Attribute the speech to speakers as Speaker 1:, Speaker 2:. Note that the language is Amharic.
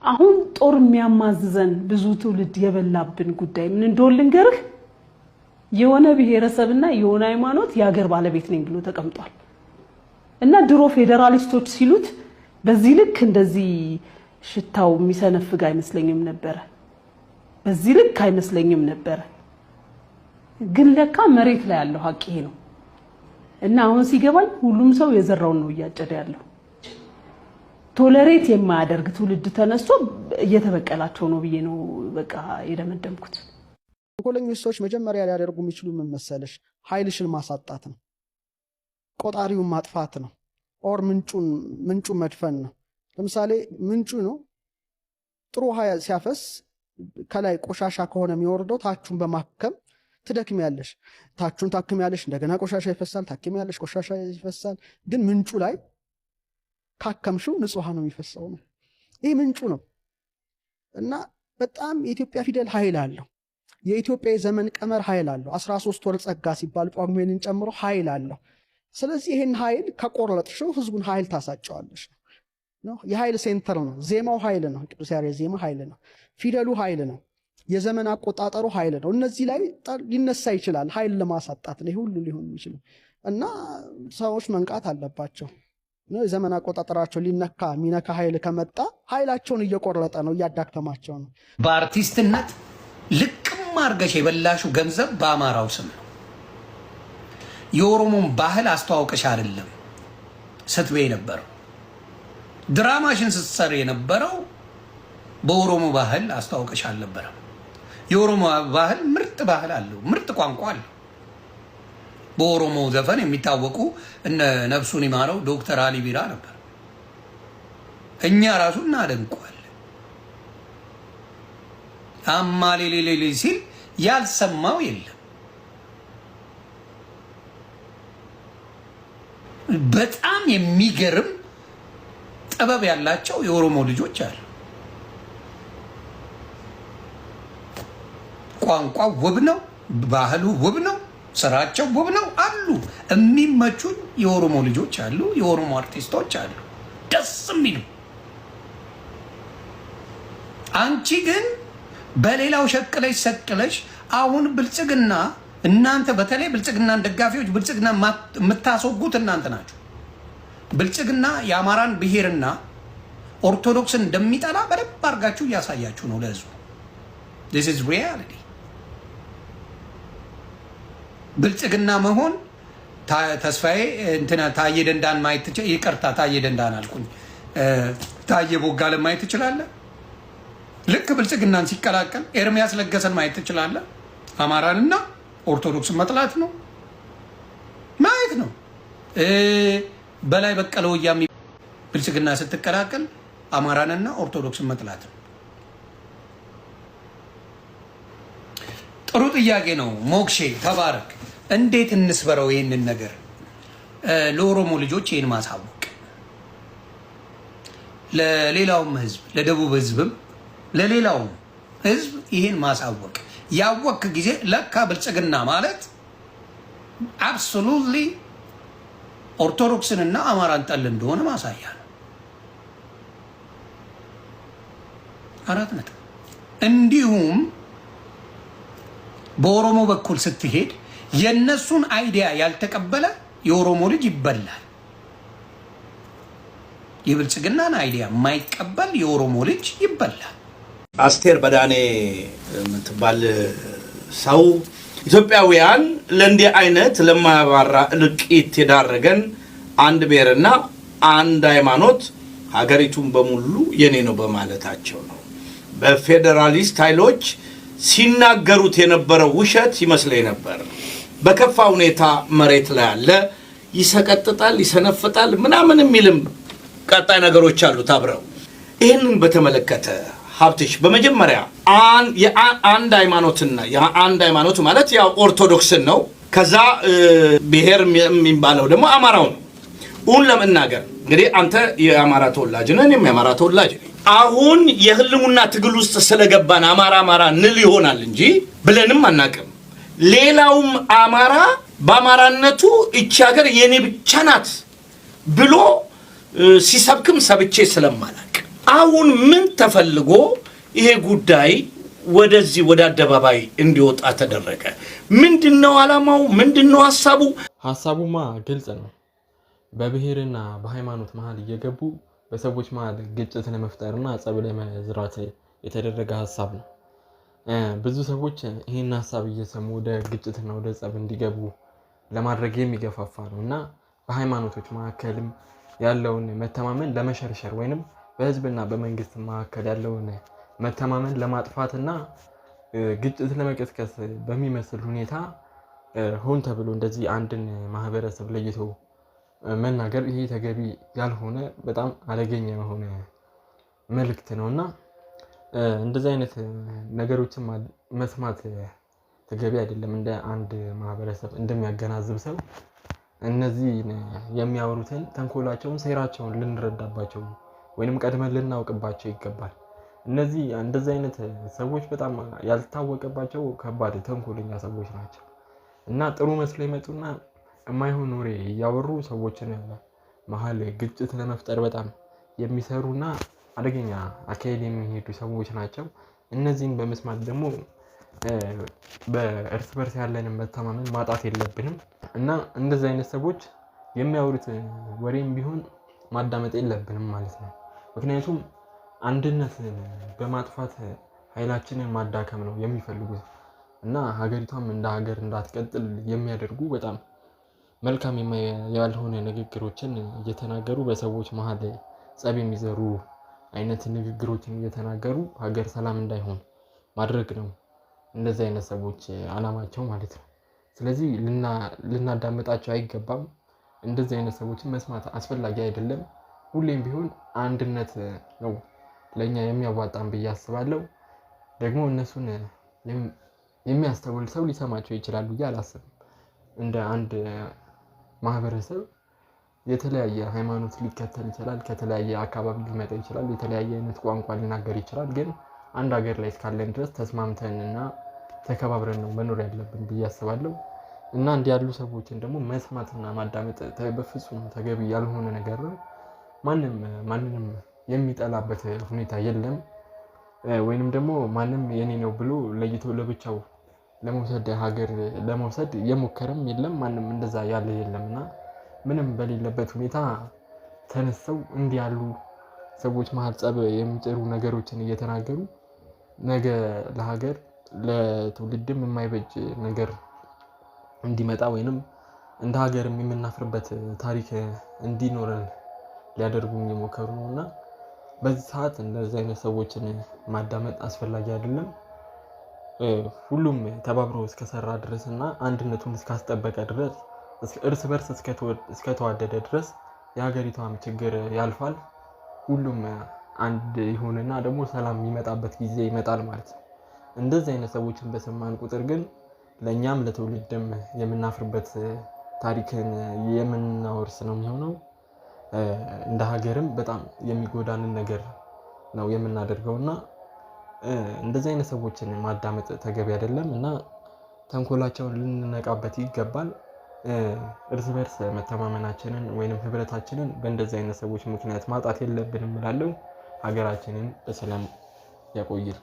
Speaker 1: አሁን ጦር የሚያማዝዘን ብዙ ትውልድ የበላብን ጉዳይ ምን እንደሆነ ልንገርህ የሆነ ብሔረሰብና የሆነ ሃይማኖት ያገር ባለቤት ነኝ ብሎ ተቀምጧል እና ድሮ ፌደራሊስቶች ሲሉት በዚህ ልክ እንደዚህ ሽታው የሚሰነፍግ አይመስለኝም ነበር በዚህ ልክ አይመስለኝም ነበር ግን ለካ መሬት ላይ ያለው ሀቅ ይሄ ነው እና አሁን ሲገባኝ ሁሉም ሰው የዘራውን ነው ያጨደ ያለው ቶለሬት የማያደርግ ትውልድ ተነስቶ እየተበቀላቸው ነው ብዬ ነው በቃ የደመደምኩት
Speaker 2: ኮሎኒስቶች መጀመሪያ ሊያደርጉ የሚችሉ ምን መሰለሽ ኃይልሽን ማሳጣት ነው ቆጣሪውን ማጥፋት ነው ኦር ምንጩ መድፈን ነው ለምሳሌ ምንጩ ነው ጥሩ ኃይል ሲያፈስ ከላይ ቆሻሻ ከሆነ የሚወርደው ታቹን በማከም ትደክሚያለሽ ታቹን ታክሚያለሽ እንደገና ቆሻሻ ይፈሳል ታክሚያለሽ ቆሻሻ ይፈሳል ግን ምንጩ ላይ ካከምሽው ንጹህ ነው የሚፈሰው ነው ይሄ ምንጩ ነው እና በጣም የኢትዮጵያ ፊደል ኃይል አለው የኢትዮጵያ የዘመን ቀመር ኃይል አለው 13 ወር ጸጋ ሲባል ጳጉሜንን ጨምሮ ኃይል አለው ስለዚህ ይሄን ኃይል ከቆረጥሽው ህዝቡን ኃይል ታሳጨዋለሽ ነው የኃይል ሴንተር ነው ዜማው ኃይል ነው ቅዱስ ያሬድ ዜማ ኃይል ነው ፊደሉ ኃይል ነው የዘመን አቆጣጠሩ ኃይል ነው እነዚህ ላይ ሊነሳ ይችላል ኃይል ለማሳጣት ነው ሁሉ ሊሆን ይችላል እና ሰዎች መንቃት አለባቸው ነው የዘመን አቆጣጠራቸው ሊነካ ሚነካ ኃይል ከመጣ ኃይላቸውን እየቆረጠ ነው ያዳክተማቸው ነው
Speaker 3: በአርቲስትነት ልቅም አርገሽ የበላሹ ገንዘብ በአማራው ስም ነው የኦሮሞን ባህል አስተዋውቀሽ አይደለም ስትበይ ነበር ድራማሽን ስትሰሪ የነበረው በኦሮሞ ባህል አስተዋውቀሽ አልነበረም የኦሮሞ ባህል ምርጥ ባህል አለው ምርጥ ቋንቋ አለው በኦሮሞ ዘፈን የሚታወቁ እነ ነፍሱን ይማረው ዶክተር አሊ ቢራ ነበር እኛ ራሱ እናደንቀዋለን አማሌሌሌ ሲል ያልሰማው የለም በጣም የሚገርም ጥበብ ያላቸው የኦሮሞ ልጆች አሉ ቋንቋ ውብ ነው ባህሉ ውብ ነው ስራቸው ውብ ነው አሉ የሚመቹኝ የኦሮሞ ልጆች አሉ የኦሮሞ አርቲስቶች አሉ ደስ የሚሉ አንቺ ግን በሌላው ሸቅለሽ ሰቅለሽ አሁን ብልጽግና እናንተ በተለይ ብልጽግናን ደጋፊዎች ብልጽግና የምታስወጉት እናንተ ናችሁ ብልጽግና የአማራን ብሔርና ኦርቶዶክስን እንደሚጠላ በደንብ አድርጋችሁ እያሳያችሁ ነው ለህዝቡ this is reality ብልጽግና መሆን ተስፋዬ እንትና ታየ ደንዳን ማየት ትችላለህ ይቅርታ ታየ ደንዳን አልኩኝ ታየ ቦጋለ ማየት ትችላለህ ልክ ብልጽግናን ሲቀላቀል ኤርሚያስ ለገሰን ማየት ትችላለህ አማራንና ኦርቶዶክስን መጥላት ነው ማየት ነው በላይ በቀለው ያሚ ብልጽግና ስትቀላቀል አማራንና ኦርቶዶክስን መጥላት ነው ጥሩ ጥያቄ ነው ሞክሼ ተባረክ እንዴት እንስበረው ይሄንን ነገር ለኦሮሞ ልጆች ይሄን ማሳወቅ ለሌላውም ህዝብ ለደቡብ ህዝብም ለሌላውም ህዝብ ይሄን ማሳወቅ ያወቅ ጊዜ ለካ ብልጽግና ማለት አብሶሉትሊ ኦርቶዶክስንና አማራን ጠል እንደሆነ ማሳያ ነው አራት ነጥብ እንዲሁም በኦሮሞ በኩል ስትሄድ የነሱን አይዲያ ያልተቀበለ የኦሮሞ ልጅ ይበላል የብልጽግናን አይዲያ የማይቀበል የኦሮሞ ልጅ ይበላል
Speaker 4: አስቴር በዳኔ ምትባል ሰው ኢትዮጵያውያን ለእንዲህ አይነት ለማያባራ እልቂት የዳረገን አንድ ብሔርና አንድ ሃይማኖት ሀገሪቱን በሙሉ የኔ ነው በማለታቸው ነው በፌደራሊስት ኃይሎች ሲናገሩት የነበረው ውሸት ይመስለኝ ነበር በከፋ ሁኔታ መሬት ላይ አለ ይሰቀጥጣል ይሰነፍጣል ምናምን የሚልም ቀጣይ ነገሮች አሉ ታብረው ይሄንን በተመለከተ ሀብትሽ በመጀመሪያ አንድ ሃይማኖትና አንድ ሃይማኖት ማለት ያው ኦርቶዶክስን ነው ከዛ ብሔር የሚባለው ደግሞ አማራው ነው ለመናገር እንግዲህ አንተ የአማራ ተወላጅ ነህ እኔም የአማራ ተወላጅ ነኝ አሁን የህልሙና ትግል ውስጥ ስለገባን አማራ ንል ይሆናል እንጂ ብለንም አናቀም ሌላውም አማራ በአማራነቱ እቺ ሀገር የኔ ብቻ ናት ብሎ ሲሰብክም ሰብቼ ስለማላቅ አሁን ምን ተፈልጎ ይሄ ጉዳይ ወደዚህ ወደ አደባባይ እንዲወጣ ተደረገ? ምንድነው ዓላማው? ምንድነው ሐሳቡ?
Speaker 5: ሐሳቡማ ግልጽ ነው። በብሔርና በሃይማኖት መሃል እየገቡ በሰዎች መሃል ግጭት ለመፍጠርና ጸብ ለመዝራት የተደረገ ሐሳብ ነው። ብዙ ሰዎች ይሄን ሐሳብ እየሰሙ ወደ ግጭትና ወደ ጸብ እንዲገቡ ለማድረግ የሚገፋፋ ነው እና በሃይማኖቶች መካከልም ያለውን መተማመን ለመሸርሸር ወይንም በህዝብና በመንግስት መካከል ያለውን መተማመን ለማጥፋትና ግጭት ለመቀስቀስ በሚመስል ሁኔታ ሆን ተብሎ እንደዚህ አንድን ማህበረሰብ ለይቶ መናገር ይሄ ተገቢ ያልሆነ በጣም አደገኛ የሆነ መልእክት ነውና እንደዚህ አይነት ነገሮችን መስማት ተገቢ አይደለም። እንደ አንድ ማህበረሰብ እንደሚያገናዝብ ሰው እነዚህ የሚያወሩትን ተንኮላቸውን፣ ሴራቸውን ልንረዳባቸው ወይንም ቀድመን ልናውቅባቸው ይገባል። እነዚህ እንደዚህ አይነት ሰዎች በጣም ያልታወቀባቸው ከባድ ተንኮለኛ ሰዎች ናቸው እና ጥሩ መስሎ ይመጡና የማይሆን ወሬ እያወሩ ሰዎችን መሀል ግጭት ለመፍጠር በጣም የሚሰሩና አደገኛ አካሄድ የሚሄዱ ሰዎች ናቸው። እነዚህን በመስማት ደግሞ በእርስ በርስ ያለንን መተማመን ማጣት የለብንም እና እንደዚህ አይነት ሰዎች የሚያወሩት ወሬም ቢሆን ማዳመጥ የለብንም ማለት ነው። ምክንያቱም አንድነትን በማጥፋት ኃይላችንን ማዳከም ነው የሚፈልጉት እና ሀገሪቷም እንደ ሀገር እንዳትቀጥል የሚያደርጉ በጣም መልካም ያልሆነ ንግግሮችን እየተናገሩ በሰዎች መሀል ጸብ የሚዘሩ አይነት ንግግሮችን እየተናገሩ ሀገር ሰላም እንዳይሆን ማድረግ ነው እንደዚህ አይነት ሰዎች አላማቸው ማለት ነው። ስለዚህ ልናዳምጣቸው አይገባም። እንደዚህ አይነት ሰዎችን መስማት አስፈላጊ አይደለም። ሁሌም ቢሆን አንድነት ነው ለኛ የሚያዋጣን ብዬ አስባለሁ። ደግሞ እነሱን የሚያስተውል ሰው ሊሰማቸው ይችላል ብዬ አላስብም። እንደ አንድ ማህበረሰብ የተለያየ ሃይማኖት ሊከተል ይችላል፣ ከተለያየ አካባቢ ሊመጣ ይችላል፣ የተለያየ አይነት ቋንቋ ሊናገር ይችላል። ግን አንድ ሀገር ላይ እስካለን ድረስ ተስማምተንና ተከባብረን ነው መኖር ያለብን ብዬ አስባለሁ። እና እንዲህ ያሉ ሰዎችን ደግሞ መስማትና ማዳመጥ በፍጹም ተገቢ ያልሆነ ነገር ነው። ማንንም የሚጠላበት ሁኔታ የለም። ወይንም ደግሞ ማንም የኔ ነው ብሎ ለይቶ ለብቻው ለመውሰድ ሀገር ለመውሰድ የሞከረም የለም። ማንም እንደዛ ያለ የለምና ምንም በሌለበት ሁኔታ ተነስተው እንዲህ ያሉ ሰዎች መሀል ጸብ የሚጭሩ ነገሮችን እየተናገሩ ነገ ለሀገር ለትውልድም የማይበጅ ነገር እንዲመጣ ወይንም እንደ ሀገርም የምናፍርበት ታሪክ እንዲኖረን ሊያደርጉ እየሞከሩ ነውና በዚህ ሰዓት እንደዚህ አይነት ሰዎችን ማዳመጥ አስፈላጊ አይደለም። ሁሉም ተባብሮ እስከሰራ ድረስ እና አንድነቱን እስካስጠበቀ ድረስ እርስ በርስ እስከተዋደደ ድረስ የሀገሪቷም ችግር ያልፋል። ሁሉም አንድ ይሆንና ደግሞ ሰላም የሚመጣበት ጊዜ ይመጣል ማለት ነው። እንደዚህ አይነት ሰዎችን በሰማን ቁጥር ግን ለእኛም ለትውልድም የምናፍርበት ታሪክን የምናወርስ ነው የሚሆነው። እንደ ሀገርም በጣም የሚጎዳንን ነገር ነው የምናደርገውና እንደዚህ አይነት ሰዎችን ማዳመጥ ተገቢ አይደለም እና ተንኮላቸውን ልንነቃበት ይገባል። እርስ በርስ መተማመናችንን ወይንም ህብረታችንን በእንደዚህ አይነት ሰዎች ምክንያት ማጣት የለብንም እላለሁ። ሀገራችንን በሰላም ያቆይል።